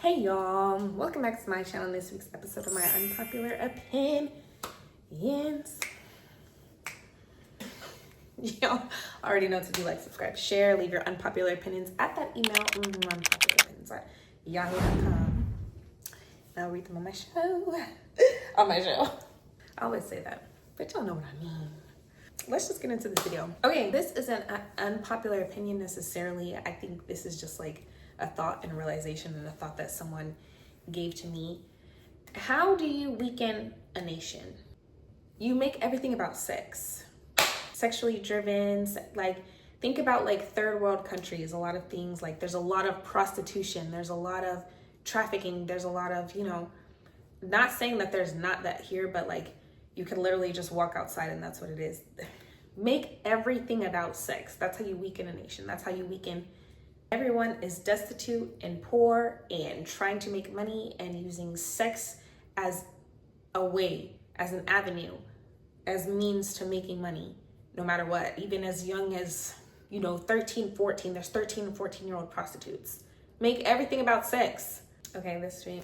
Hey y'all, welcome back to my channel. This week's episode of my unpopular opinions. Y'all already know what to do, like, subscribe, share, leave your unpopular opinions at that email, unpopular@yahoo.com. And I'll read them on my show. I always say that, but y'all know what I mean. Let's just get into this video. Okay, this isn't an unpopular opinion necessarily. I think this is just like a thought and a realization and a thought that someone gave to me. How do you weaken a nation? You make everything about sex. Sexually driven, like think about like third world countries, a lot of things, like there's a lot of prostitution, there's a lot of trafficking, there's a lot of, not saying that there's not that here, but like you can literally just walk outside and that's what it is. Make everything about sex. That's how you weaken a nation. That's how you weaken. Everyone is destitute and poor and trying to make money and using sex as a way, as an avenue, as means to making money, no matter what. Even as young as, 13, 14, there's 13 and 14-year-old prostitutes. Make everything about sex. Okay, this week,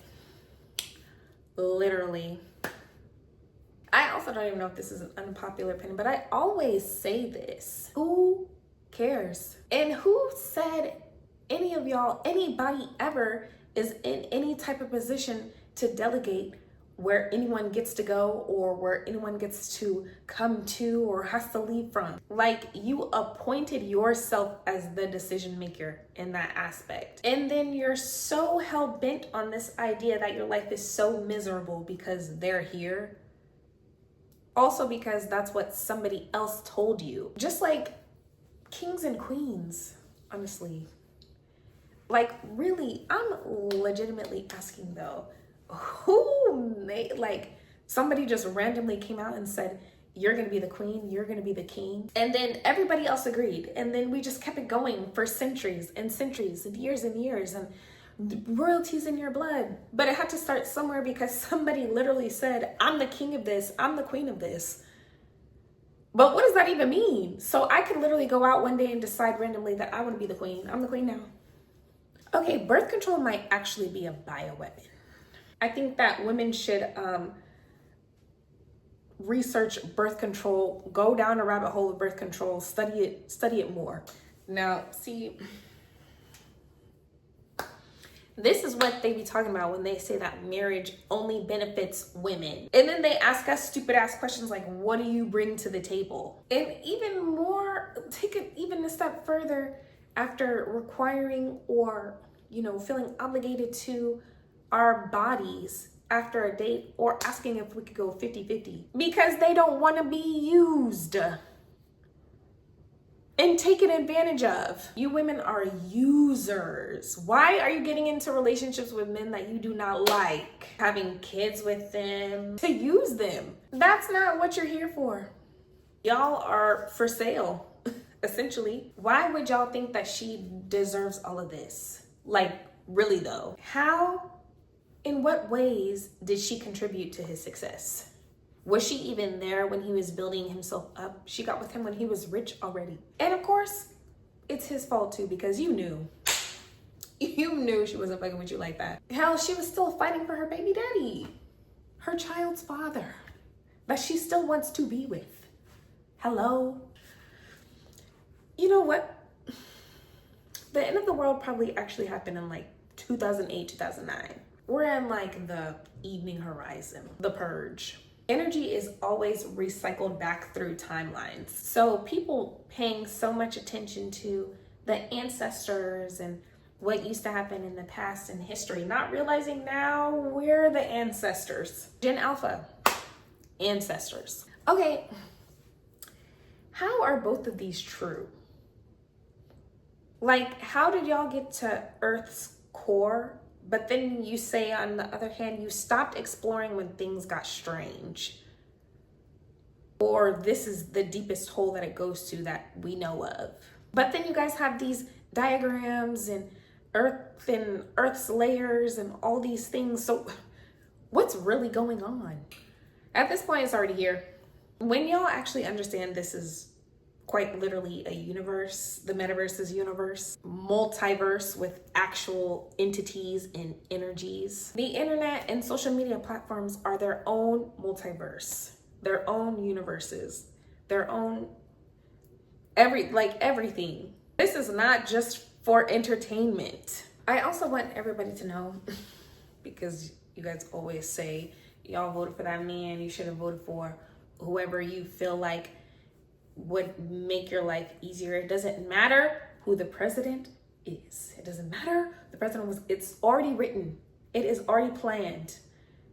literally, I also don't even know if this is an unpopular opinion, but I always say this. Who cares? And who said any of y'all, anybody ever is in any type of position to delegate where anyone gets to go or where anyone gets to come to or has to leave from? Like, you appointed yourself as the decision maker in that aspect. And then you're so hell-bent on this idea that your life is so miserable because they're here. Also because that's what somebody else told you. Just like kings and queens, honestly. Like, really, I'm legitimately asking though, who made, like, somebody just randomly came out and said, you're gonna be the queen, you're gonna be the king. And then everybody else agreed. And then we just kept it going for centuries and centuries and years and royalties in your blood. But it had to start somewhere because somebody literally said, I'm the king of this, I'm the queen of this. But what does that even mean? So I could literally go out one day and decide randomly that I want to be the queen. I'm the queen now. Okay, birth control might actually be a bioweapon. I think that women should research birth control, go down a rabbit hole of birth control, study it more. Now, see, this is what they be talking about when they say that marriage only benefits women. And then they ask us stupid ass questions like, what do you bring to the table? And even more, take it even a step further, after requiring or, feeling obligated to our bodies after a date or asking if we could go 50-50 because they don't want to be used and taken advantage of. You women are users. Why are you getting into relationships with men that you do not like? Having kids with them to use them. That's not what you're here for. Y'all are for sale, essentially. Why would y'all think that she deserves all of this? Like, really though? How, in what ways did she contribute to his success? Was she even there when he was building himself up? She got with him when he was rich already. And of course, it's his fault too, because you knew she wasn't fucking with you like that. Hell, she was still fighting for her baby daddy, her child's father, that she still wants to be with. Hello? You know what? The end of the world probably actually happened in like 2008, 2009. We're in like the evening horizon, the purge. Energy is always recycled back through timelines. So people paying so much attention to the ancestors and what used to happen in the past in history, not realizing now we're the ancestors. Gen Alpha, ancestors. Okay, how are both of these true? Like, how did y'all get to Earth's core? But then you say, on the other hand, you stopped exploring when things got strange. Or this is the deepest hole that it goes to that we know of. But then you guys have these diagrams and Earth's layers and all these things. So what's really going on? At this point, it's already here. When y'all actually understand this is quite literally a universe. The metaverse is universe, multiverse with actual entities and energies. The internet and social media platforms are their own multiverse, their own universes, their own everything. This is not just for entertainment. I also want everybody to know, because you guys always say y'all voted for that man, you should have voted for whoever you feel like would make your life easier. It doesn't matter who the president is. It doesn't matter. The president was, it's already written. It is already planned.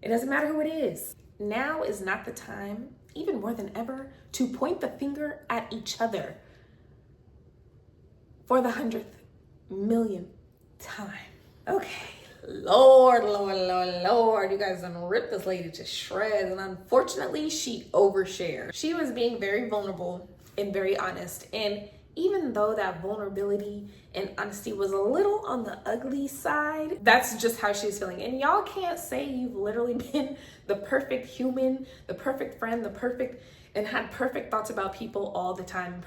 It doesn't matter who it is. Now is not the time, even more than ever, to point the finger at each other for the 100th millionth time. Okay. Lord, you guys done ripped this lady to shreds, and unfortunately she overshared. She was being very vulnerable and very honest, and even though that vulnerability and honesty was a little on the ugly side, that's just how she's feeling. And y'all can't say you've literally been the perfect human, the perfect friend, and had perfect thoughts about people all the time,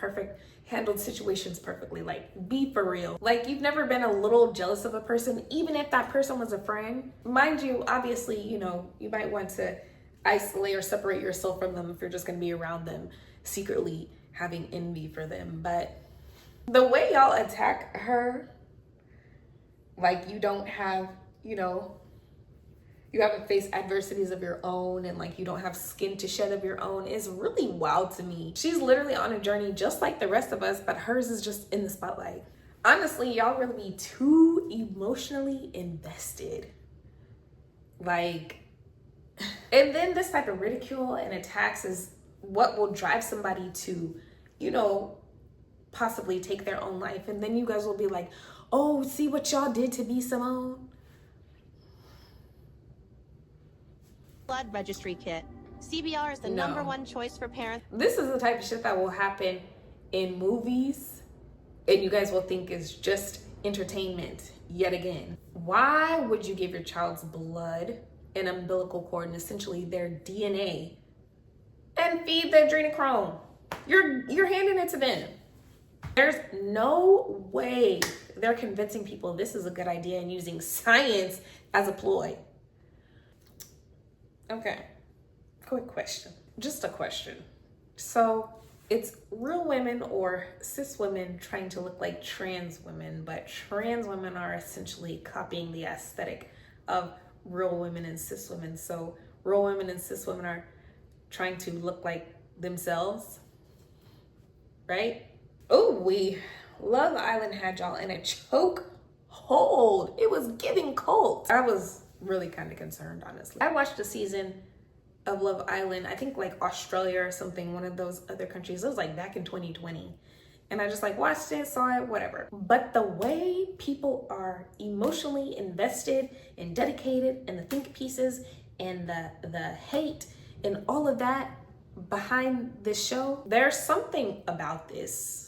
handled situations perfectly. Like, be for real. Like, you've never been a little jealous of a person, even if that person was a friend. Mind you, obviously, you might want to isolate or separate yourself from them if you're just gonna be around them, secretly having envy for them. But the way y'all attack her, like you don't have, you haven't faced adversities of your own, and like you don't have skin to shed of your own, is really wild to me. She's literally on a journey just like the rest of us, but hers is just in the spotlight. Honestly, y'all really be too emotionally invested. Like, and then this type of ridicule and attacks is what will drive somebody to, possibly take their own life. And then you guys will be like, oh, see what y'all did to B. Simone? Blood registry kit. CBR is the number one choice for parents. This is the type of shit that will happen in movies, and you guys will think is just entertainment yet again. Why would you give your child's blood and umbilical cord and essentially their DNA and feed the adrenochrome? You're handing it to them. There's no way they're convincing people this is a good idea and using science as a ploy. Okay, quick question. Just a question. So it's real women or cis women trying to look like trans women, but trans women are essentially copying the aesthetic of real women and cis women. So real women and cis women are trying to look like themselves, right? Oh, Love Island had y'all in a choke hold. It was giving cult. I was really kind of concerned, honestly. I watched a season of Love Island, I think like Australia or something, one of those other countries. It was like back in 2020. And I just like watched it, saw it, whatever. But the way people are emotionally invested and dedicated, and the think pieces and the hate and all of that behind this show, there's something about this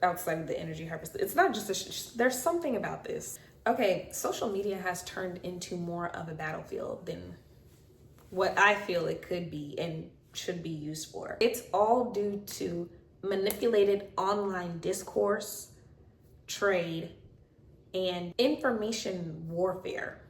outside of the energy harvest. It's not just there's something about this. Okay, social media has turned into more of a battlefield than what I feel it could be and should be used for. It's all due to manipulated online discourse, trade, and information warfare.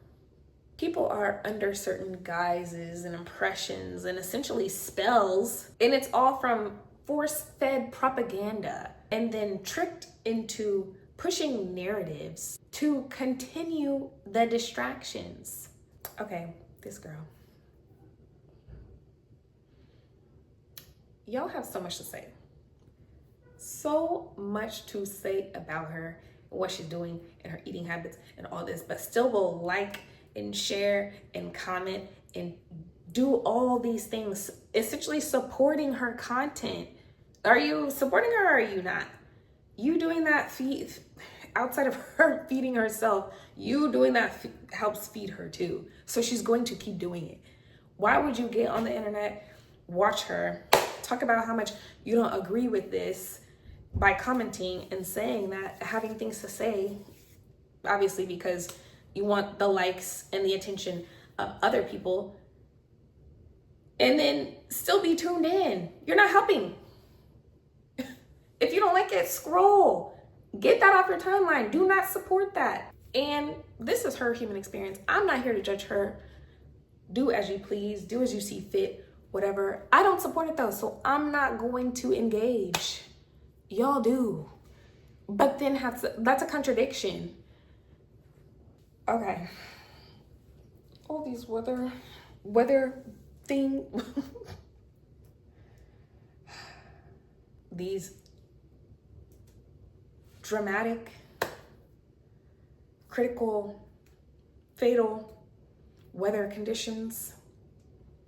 People are under certain guises and impressions and essentially spells, and it's all from force-fed propaganda and then tricked into pushing narratives to continue the distractions. Okay, this girl. Y'all have so much to say. So much to say about her, what she's doing, and her eating habits and all this, but still will like and share and comment and do all these things, essentially supporting her content. Are you supporting her or are you not? You doing that outside of her feeding herself, you doing that helps feed her too. So she's going to keep doing it. Why would you get on the internet, watch her, talk about how much you don't agree with this by commenting and saying that, having things to say, obviously because you want the likes and the attention of other people, and then still be tuned in? You're not helping. If like it, scroll. Get that off your timeline. Do not support that. And this is her human experience. I'm not here to judge her. Do as you please. Do as you see fit. Whatever. I don't support it though, so I'm not going to engage. Y'all do. But then that's a contradiction. Okay. All these weather thing. These dramatic, critical, fatal weather conditions,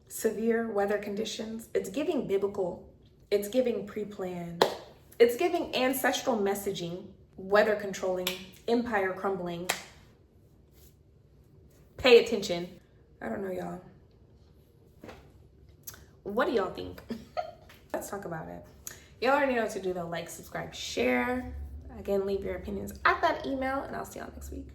severe weather conditions. It's giving biblical. It's giving pre-planned. It's giving ancestral messaging, weather controlling, empire crumbling. Pay attention. I don't know, y'all. What do y'all think? Let's talk about it. Y'all already know what to do though. Like, subscribe, share. Again, leave your opinions at that email, and I'll see y'all next week.